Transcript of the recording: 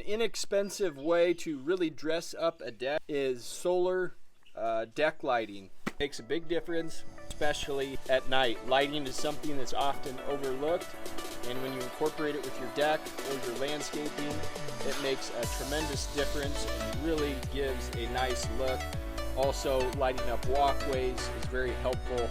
inexpensive way to really dress up a deck is solar deck lighting. It makes a big difference, especially at night. Lighting is something that's often overlooked, and when you incorporate it with your deck or your landscaping, it makes a tremendous difference and really gives a nice look. Also, lighting up walkways is very helpful